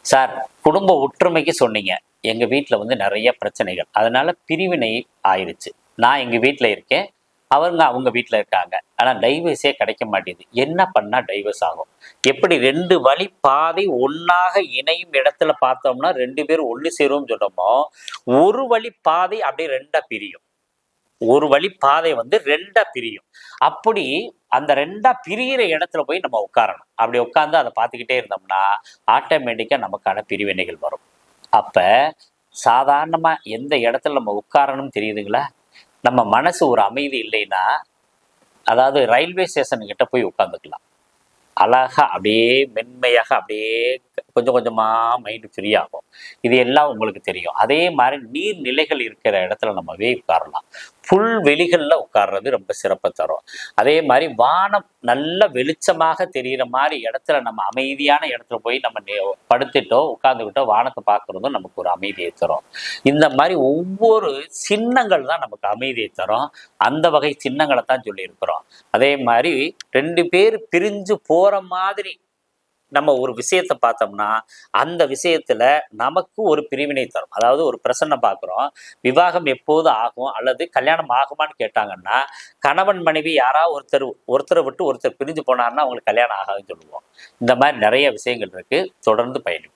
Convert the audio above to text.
Sir, குடும்ப ஒற்றுமைக்கு சொன்னீங்க. எங்க வீட்ல வந்து நெறைய பிரச்சனைகள். அதனால பிரிவினை ஆயிருச்சு. நான் எங்க வீட்ல இருக்கேன். அவங்க அவங்க வீட்ல இருக்காங்க. ஆனா டைவர்ஸே கிடைக்க மாட்டேங்குது. என்ன பண்ணா டைவர்ஸ் ஆகும்? எப்படி 2 வழி பாதை ஒண்ணாக இணையும் இடத்துல பார்த்தோம்னா 2 பேரும் ஒண்ணு சேருவோம்னு சொன்னோமோ, ஒரு வழி பாதை அப்படியே 2ஆ பிரியும். ஒரு வழி பாதை வந்து 2ஆ பிரியும். அப்படி அந்த 2ஆ பிரியிற இடத்துல போய் நம்ம உட்காரணும். அப்படி உட்கார்ந்து அத பார்த்துக்கிட்டே இருந்தோம்னா, ஆட்டோமேட்டிக்கா நமக்கான பிரிவினைகள் வரும். அப்ப சாதாரணமா எந்த இடத்துல நம்ம உட்காரணும்னு தெரியுதுங்களா? நம்ம மனசு ஒரு அமைதி இல்லைன்னா, அதாவது ரயில்வே ஸ்டேஷன் கிட்ட போய் உட்கார்ந்துக்கலாம். அழகா அப்படியே மென்மையாக அப்படியே கொஞ்சம் கொஞ்சமா மைண்ட் ஃப்ரீ ஆகும். இது எல்லாம் உங்களுக்கு தெரியும். அதே மாரி நீர்நிலைகள் இருக்கிற இடத்துல நம்ம போய் உட்காரலாம். புல்வெளிகள்ல உட்கார்றது ரொம்ப சிறப்ப தரும். அதே மாரி வானம் நல்ல வெளிச்சமாக தெரியிற மாரி இடத்துல நம்ம அமைதியான இடத்துல போய் நம்ம படுத்துட்டோ, உட்கார்ந்துக்கிட்டோ வானத்த பார்க்குறதும் நமக்கு ஒரு அமைதியை தரும். இந்த மாரி ஒவ்வொரு சின்னங்கள் தான் நமக்கு அமைதியை தரும். அந்த வகை சின்னங்கள தான் சொல்லியிருக்கிறோம். அதே மாரி 2 பேர் பிரிஞ்சு போற மாதிரி நம்ம ஒரு விஷயத்த பார்த்தோம்னா, அந்த விஷயத்துல நமக்கு ஒரு பிரிவினை தரும். அதாவது ஒரு பிரசன்ன பார்க்குறோம். விவாகம் எப்போது ஆகும்? அல்லது கல்யாணம் ஆகுமான்னு கேட்டாங்கன்னா, கணவன், மனைவி யாராவது ஒருத்தர விட்டு ஒருத்தர் பிரிஞ்சு போனாருன்னா, அவங்களுக்கு கல்யாணம் ஆகாதுன்னு சொல்லுவோம். இந்த மாரி நெறைய விஷயங்கள் இருக்கு. தொடர்ந்து பயணிப்போம்.